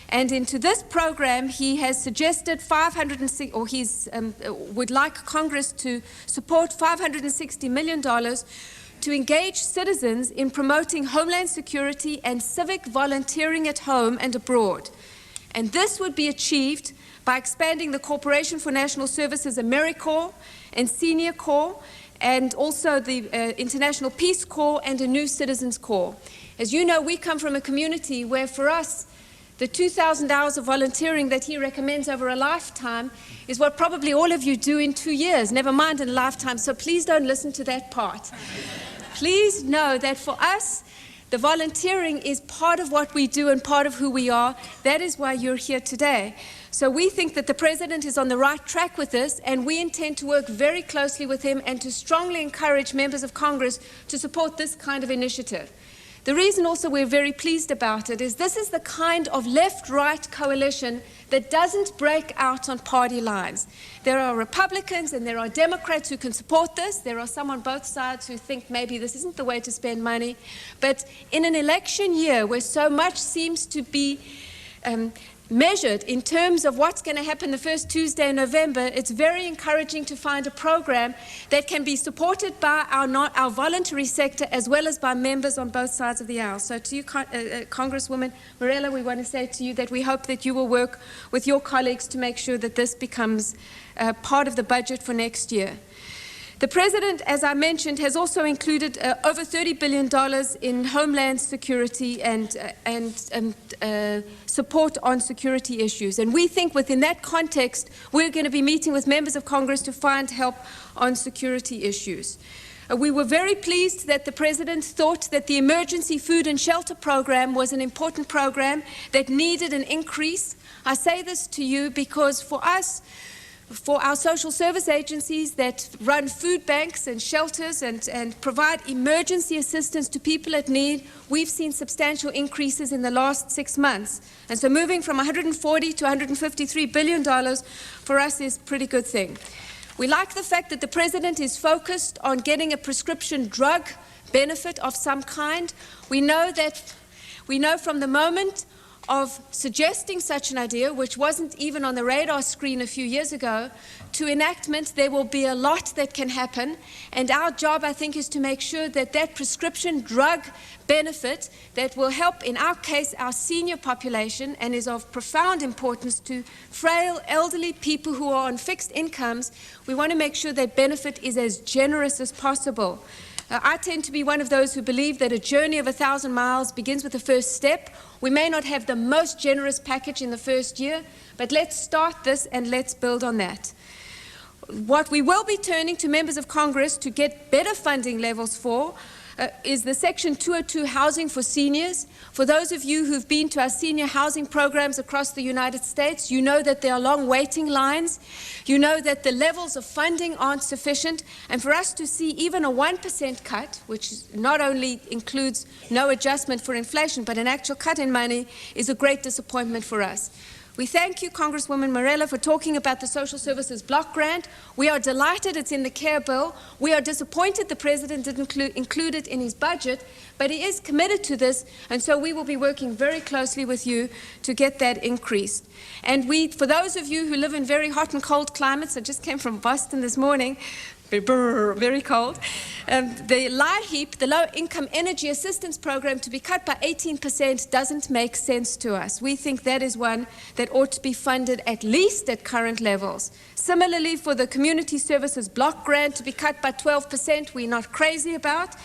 [SPEAKER 6] And into this program, he has suggested would like Congress to support $560 million to engage citizens in promoting homeland security and civic volunteering at home and abroad. And this would be achieved by expanding the Corporation for National Services AmeriCorps and Senior Corps, and also the International Peace Corps and a new Citizens Corps. As you know, we come from a community where, for us, the 2,000 hours of volunteering that he recommends over a lifetime is what probably all of you do in 2 years, never mind in a lifetime, so please don't listen to that part. Please know that for us, the volunteering is part of what we do and part of who we are. That is why you're here today. So we think that the President is on the right track with this, and we intend to work very closely with him and to strongly encourage members of Congress to support this kind of initiative. The reason also we're very pleased about it is this is the kind of left-right coalition that doesn't break out on party lines. There are Republicans and there are Democrats who can support this. There are some on both sides who think maybe this isn't the way to spend money. But in an election year where so much seems to be measured in terms of what's going to happen the first Tuesday in November, it's very encouraging to find a program that can be supported by our voluntary sector as well as by members on both sides of the aisle. So to you, Congresswoman Morella, we want to say to you that we hope that you will work with your colleagues to make sure that this becomes part of the budget for next year. The President, as I mentioned, has also included over $30 billion in homeland security and support on security issues. And we think within that context, we're going to be meeting with members of Congress to find help on security issues. We were very pleased that the President thought that the Emergency Food and Shelter Program was an important program that needed an increase. I say this to you because for us, for our social service agencies that run food banks and shelters and provide emergency assistance to people at need, we've seen substantial increases in the last 6 months. And so moving from $140 to $153 billion for us is a pretty good thing. We like the fact that the President is focused on getting a prescription drug benefit of some kind. We know from the moment of suggesting such an idea, which wasn't even on the radar screen a few years ago, to enactment, there will be a lot that can happen. And our job, I think, is to make sure that that prescription drug benefit that will help, in our case, our senior population and is of profound importance to frail, elderly people who are on fixed incomes, we want to make sure that benefit is as generous as possible. I tend to be one of those who believe that a journey of 1,000 miles begins with the first step. We may not have the most generous package in the first year, but let's start this and let's build on that. What we will be turning to members of Congress to get better funding levels for is the Section 202 housing for seniors. For those of you who've been to our senior housing programs across the United States, you know that there are long waiting lines. You know that the levels of funding aren't sufficient. And for us to see even a 1% cut, which not only includes no adjustment for inflation, but an actual cut in money, is a great disappointment for us. We thank you, Congresswoman Morella, for talking about the Social Services Block Grant. We are delighted it's in the CARE bill. We are disappointed the President didn't include it in his budget, but he is committed to this, and so we will be working very closely with you to get that increased. And for those of you who live in very hot and cold climates, I just came from Boston this morning, very cold. The LIHEAP, the Low Income Energy Assistance Program, to be cut by 18% doesn't make sense to us. We think that is one that ought to be funded at least at current levels. Similarly, for the Community Services Block Grant to be cut by 12%, we're not crazy about,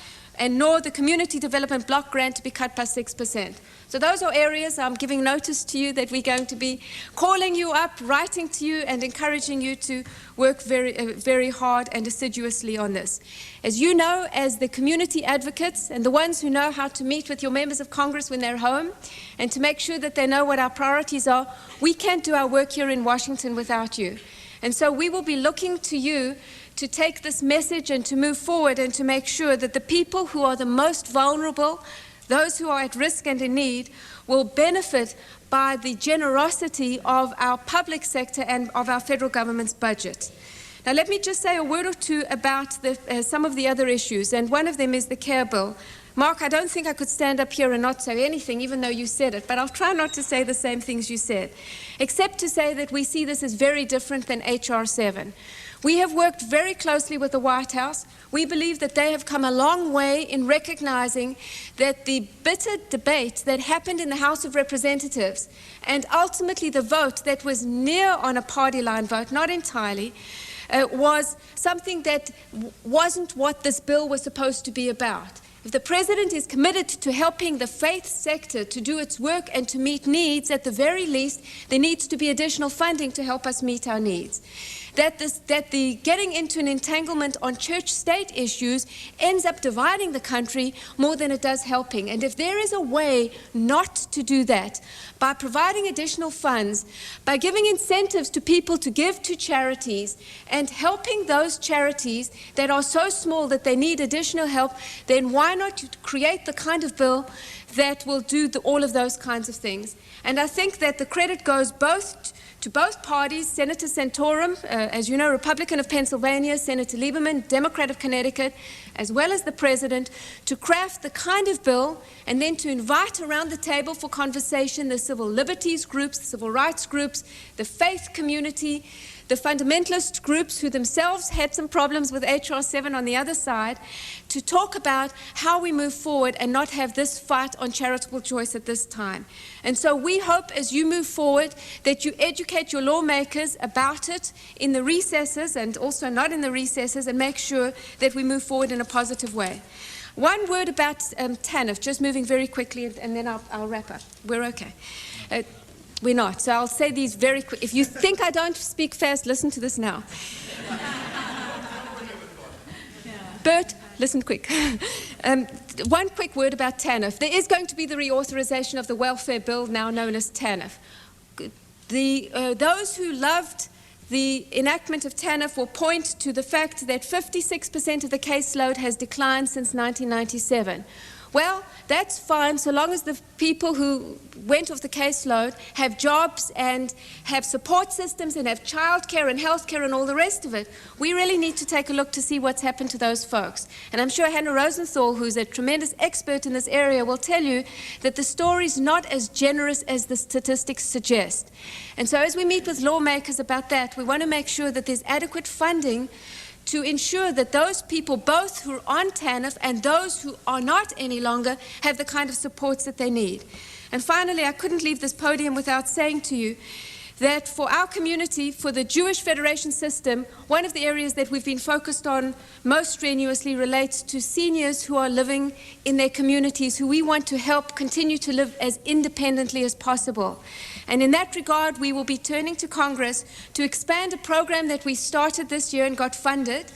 [SPEAKER 6] and nor the Community Development Block Grant to be cut by 6%. So those are areas I'm giving notice to you that we're going to be calling you up, writing to you, and encouraging you to work very hard and assiduously on this. As you know, as the community advocates and the ones who know how to meet with your members of Congress when they're home and to make sure that they know what our priorities are, we can't do our work here in Washington without you. And so we will be looking to you to take this message and to move forward and to make sure that the people who are the most vulnerable, those who are at risk and in need, will benefit by the generosity of our public sector and of our federal government's budget. Now, let me just say a word or two about some of the other issues, and one of them is the care bill. Mark, I don't think I could stand up here and not say anything, even though you said it, but I'll try not to say the same things you said, except to say that we see this as very different than H.R. 7. We have worked very closely with the White House. We believe that they have come a long way in recognizing that the bitter debate that happened in the House of Representatives and ultimately the vote that was near on a party line vote, not entirely, was something that wasn't what this bill was supposed to be about. If the President is committed to helping the faith sector to do its work and to meet needs, at the very least, there needs to be additional funding to help us meet our needs. That the getting into an entanglement on church-state issues ends up dividing the country more than it does helping. And if there is a way not to do that, by providing additional funds, by giving incentives to people to give to charities, and helping those charities that are so small that they need additional help, then why not create the kind of bill that will do all of those kinds of things? And I think that the credit goes to both parties, Senator Santorum, as you know, Republican of Pennsylvania, Senator Lieberman, Democrat of Connecticut, as well as the President, to craft the kind of bill and then to invite around the table for conversation the civil liberties groups, the civil rights groups, the faith community, the fundamentalist groups who themselves had some problems with H.R. 7 on the other side, to talk about how we move forward and not have this fight on charitable choice at this time. And so we hope as you move forward that you educate your lawmakers about it in the recesses and also not in the recesses, and make sure that we move forward in a positive way. One word about TANF, just moving very quickly, and then I'll wrap up. We're okay. We're not. So I'll say these very quick. If you think I don't speak fast, listen to this now. Bert, listen quick. One quick word about TANF. There is going to be the reauthorization of the welfare bill, now known as TANF. Those who loved the enactment of TANF will point to the fact that 56% of the caseload has declined since 1997. Well, that's fine so long as the people who went off the caseload have jobs and have support systems and have childcare and healthcare and all the rest of it. We really need to take a look to see what's happened to those folks. And I'm sure Hannah Rosenthal, who's a tremendous expert in this area, will tell you that the story's not as generous as the statistics suggest. And so as we meet with lawmakers about that, we want to make sure that there's adequate funding to ensure that those people, both who are on TANF and those who are not any longer, have the kind of supports that they need. And finally, I couldn't leave this podium without saying to you that for our community, for the Jewish Federation system, one of the areas that we've been focused on most strenuously relates to seniors who are living in their communities, who we want to help continue to live as independently as possible. And in that regard, we will be turning to Congress to expand a program that we started this year and got funded,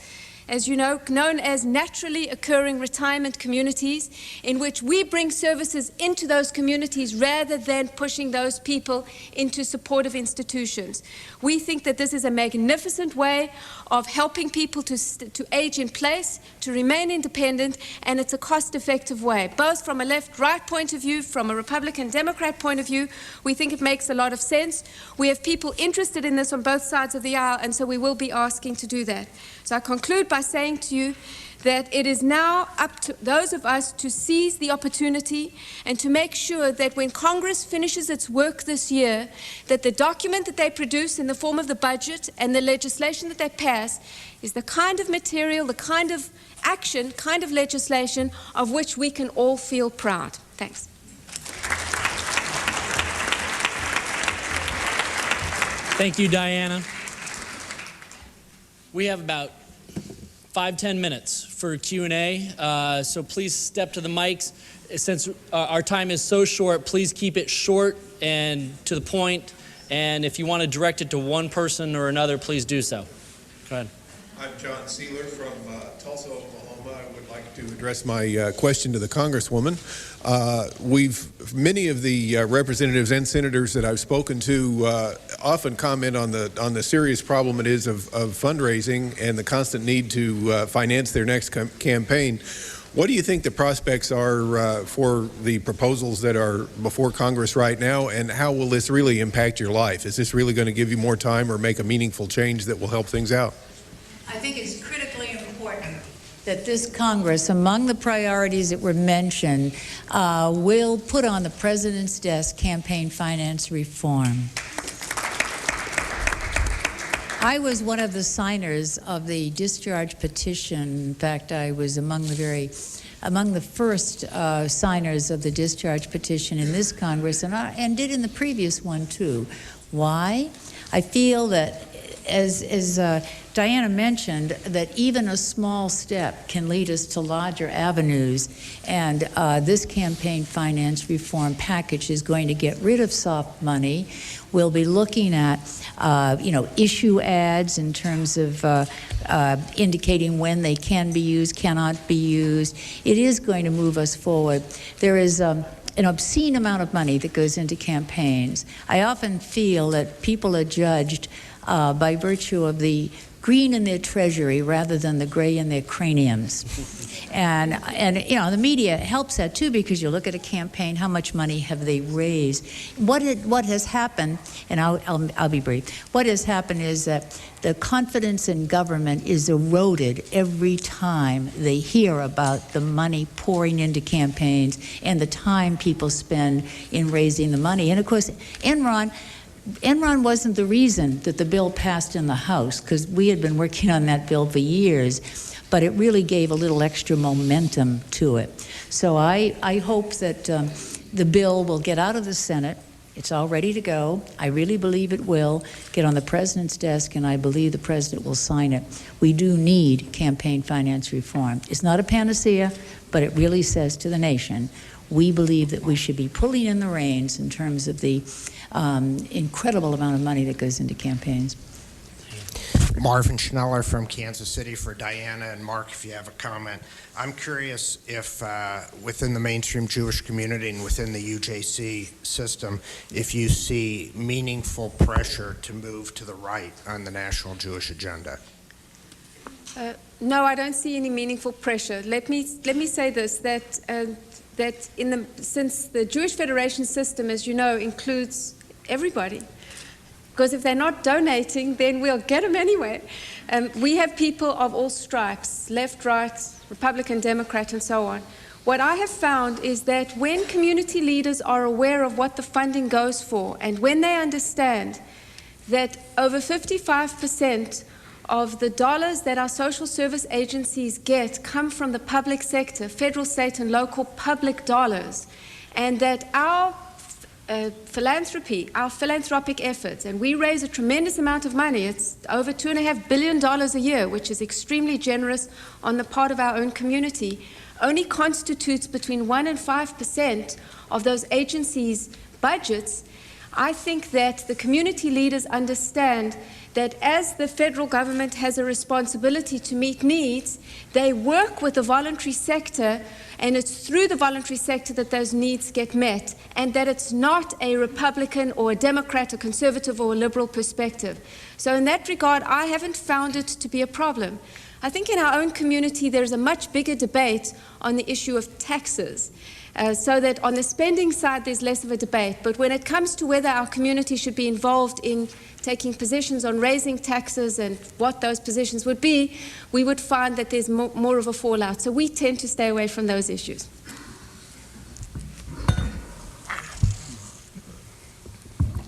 [SPEAKER 6] as you know, known as naturally occurring retirement communities, in which we bring services into those communities rather than pushing those people into supportive institutions. We think that this is a magnificent way of helping people to age in place, to remain independent, and it's a cost-effective way. Both from a left-right point of view, from a Republican-Democrat point of view, we think it makes a lot of sense. We have people interested in this on both sides of the aisle, and so we will be asking to do that. So I conclude by by saying to you that it is now up to those of us to seize the opportunity and to make sure that when Congress finishes its work this year, that the document that they produce in the form of the budget and the legislation that they pass is the kind of material, the kind of action, kind of legislation of which we can all feel proud. Thanks.
[SPEAKER 3] Thank you, Diana. We have about 5-10 minutes for Q&A, so please step to the mics. Since our time is so short, please keep it short and to the point, and if you want to direct it to one person or another, please do so. Go ahead.
[SPEAKER 7] I'm John Sealer from Tulsa, Oklahoma. I would like to address my question to the Congresswoman. Many of the representatives and senators that I've spoken to often comment on the serious problem it is of fundraising and the constant need to finance their next campaign. What do you think the prospects are for the proposals that are before Congress right now, and how will this really impact your life? Is this really going to give you more time or make a meaningful change that will help things out?
[SPEAKER 4] I think it's critically important that this Congress, among the priorities that were mentioned, will put on the President's desk campaign finance reform. I was one of the signers of the discharge petition. In fact, I was among the first signers of the discharge petition in this Congress, and did in the previous one too. Why? I feel that, as Diana mentioned, that even a small step can lead us to larger avenues, and this campaign finance reform package is going to get rid of soft money. We'll be looking at, issue ads in terms of indicating when they can be used, cannot be used. It is going to move us forward. There is an obscene amount of money that goes into campaigns. I often feel that people are judged by virtue of the green in their treasury rather than the gray in their craniums. And the media helps that too, because you look at a campaign, how much money have they raised? What has happened, and I'll be brief, what has happened is that the confidence in government is eroded every time they hear about the money pouring into campaigns and the time people spend in raising the money. And of course, Enron wasn't the reason that the bill passed in the House, because we had been working on that bill for years, but it really gave a little extra momentum to it. So I hope that the bill will get out of the Senate. It's all ready to go. I really believe it will get on the President's desk, and I believe the President will sign it. We do need campaign finance reform. It's not a panacea, but it really says to the nation, we believe that we should be pulling in the reins in terms of the incredible amount of money that goes into campaigns.
[SPEAKER 8] Marvin Schneller from Kansas City for Diana and Mark, if you have a comment. I'm curious if within the mainstream Jewish community and within the UJC system, if you see meaningful pressure to move to the right on the national Jewish agenda.
[SPEAKER 6] No, I don't see any meaningful pressure. Let me say this, that since the Jewish Federation system, as you know, includes everybody, because if they're not donating, then we'll get them anyway. We have people of all stripes, left, right, Republican, Democrat, and so on. What I have found is that when community leaders are aware of what the funding goes for, and when they understand that over 55% of the dollars that our social service agencies get come from the public sector, federal, state, and local public dollars, and that our philanthropy, our philanthropic efforts, and we raise a tremendous amount of money. It's over $2.5 billion a year, which is extremely generous on the part of our own community, only constitutes between 1% and 5% of those agencies' budgets. I think that the community leaders understand that as the federal government has a responsibility to meet needs, they work with the voluntary sector, and it's through the voluntary sector that those needs get met, and that it's not a Republican or a Democrat, a conservative or a liberal perspective. So in that regard, I haven't found it to be a problem. I think in our own community there's a much bigger debate on the issue of taxes. so that on the spending side there's less of a debate. But when it comes to whether our community should be involved in taking positions on raising taxes and what those positions would be, we would find that there's more of a fallout. So we tend to stay away from those issues.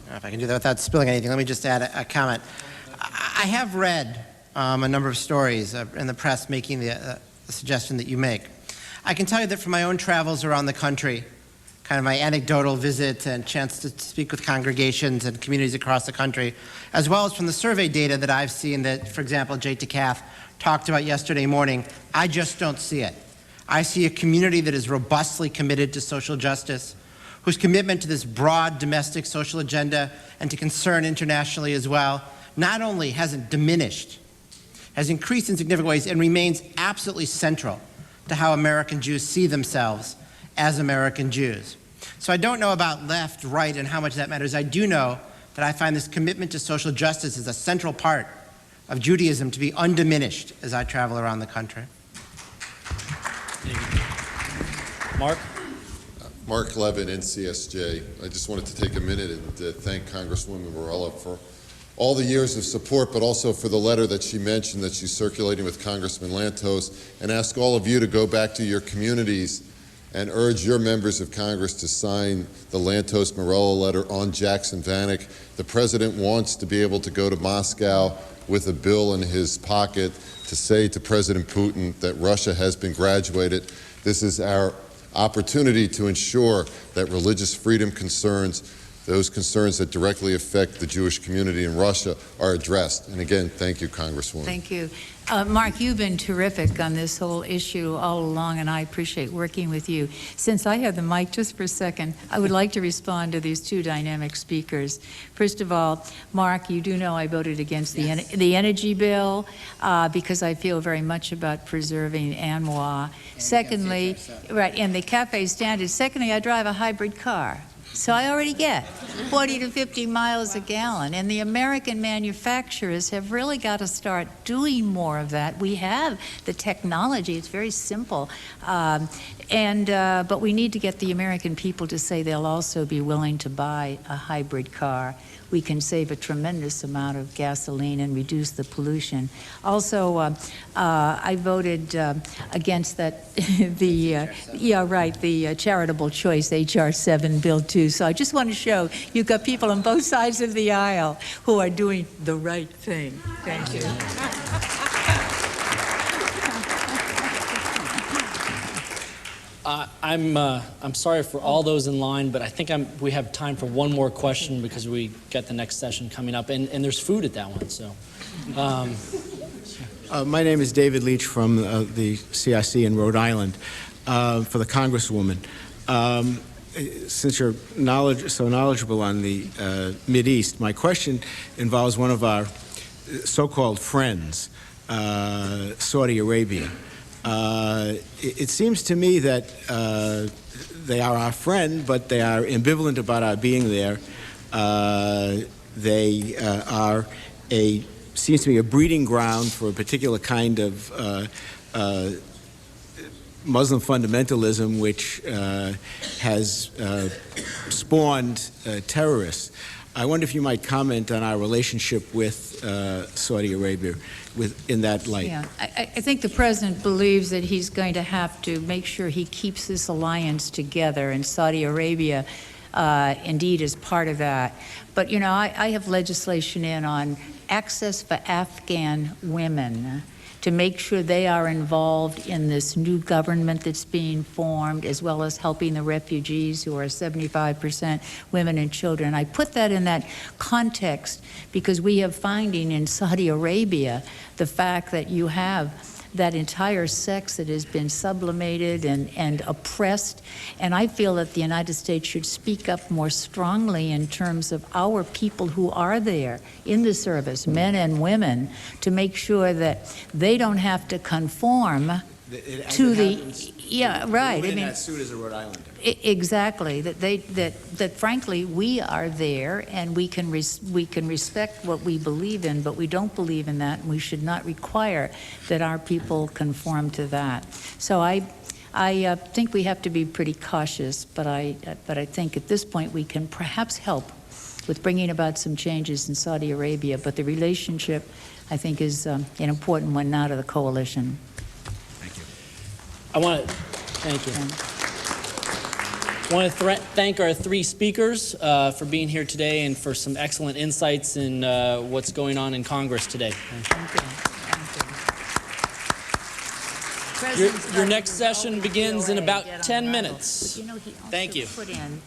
[SPEAKER 5] If I can do that without spilling anything, let me just add a comment. I have read a number of stories in the press making the suggestion that you make. I can tell you that from my own travels around the country, kind of my anecdotal visits and chance to speak with congregations and communities across the country, as well as from the survey data that I've seen that, for example, Jay DeCath talked about yesterday morning, I just don't see it. I see a community that is robustly committed to social justice, whose commitment to this broad domestic social agenda and to concern internationally as well, not only hasn't diminished, has increased in significant ways and remains absolutely central to how American Jews see themselves as American Jews. So I don't know about left, right, and how much that matters. I do know that I find this commitment to social justice as a central part of Judaism to be undiminished as I travel around the country.
[SPEAKER 3] Mark?
[SPEAKER 9] Mark Levin, NCSJ. I just wanted to take a minute and thank Congresswoman Morella for all the years of support, but also for the letter that she mentioned that she's circulating with Congressman Lantos, and ask all of you to go back to your communities and urge your members of Congress to sign the Lantos-Morella letter on Jackson Vanik. The president wants to be able to go to Moscow with a bill in his pocket to say to President Putin that Russia has been graduated. This is our opportunity to ensure that religious freedom concerns, those concerns that directly affect the Jewish community in Russia, are addressed. And again, thank you, Congresswoman.
[SPEAKER 4] Thank you. Mark, you've been terrific on this whole issue all along, and I appreciate working with you. Since I have the mic just for a second, I would like to respond to these two dynamic speakers. First of all, Mark, you do know I voted against the energy bill because I feel very much about preserving ANWA. Secondly, right, and the CAFE standards. Secondly, I drive a hybrid car. So I already get 40 to 50 miles a gallon. And the American manufacturers have really got to start doing more of that. We have the technology. It's very simple. But we need to get the American people to say they'll also be willing to buy a hybrid car. We can save a tremendous amount of gasoline and reduce the pollution. Also, I voted against that, the charitable choice H.R. 7 Bill 2. So I just want to show you've got people on both sides of the aisle who are doing the right thing. Thank you.
[SPEAKER 3] I'm sorry for all those in line, but I think we have time for one more question because we got the next session coming up, and there's food at that one. So,
[SPEAKER 10] my name is David Leach from the CIC in Rhode Island. For the Congresswoman, since you're so knowledgeable on the Mideast, my question involves one of our so-called friends, Saudi Arabia. It seems to me that they are our friend, but they are ambivalent about our being there. They are seems to be a breeding ground for a particular kind of Muslim fundamentalism, which has spawned terrorists. I wonder if you might comment on our relationship with Saudi Arabia in that light.
[SPEAKER 4] Yeah, I think the president believes that he's going to have to make sure he keeps this alliance together, and Saudi Arabia indeed is part of that. But, you know, I have legislation in on access for Afghan women to make sure they are involved in this new government that's being formed, as well as helping the refugees who are 75% women and children. I put that in that context because we have finding in Saudi Arabia the fact that you have that entire sex that has been sublimated and oppressed. And I feel that the United States should speak up more strongly in terms of our people who are there in the service, men and women, to make sure that they don't have to conform to the, yeah, right.
[SPEAKER 10] The woman in that suit is a Rhode Islander.
[SPEAKER 4] Exactly. That frankly we are there and we can respect what we believe in, but we don't believe in that, and we should not require that our people conform to that. So I I think we have to be pretty cautious, but I think at this point we can perhaps help with bringing about some changes in Saudi Arabia. But the relationship, I think, is an important one now to the coalition.
[SPEAKER 1] Thank you.
[SPEAKER 3] I want to thank you. I want to thank our three speakers for being here today and for some excellent insights in what's going on in Congress today.
[SPEAKER 4] Thank you.
[SPEAKER 3] Your next session begins in about 10 minutes.
[SPEAKER 4] But, you know, he also
[SPEAKER 3] Thank you.
[SPEAKER 4] put in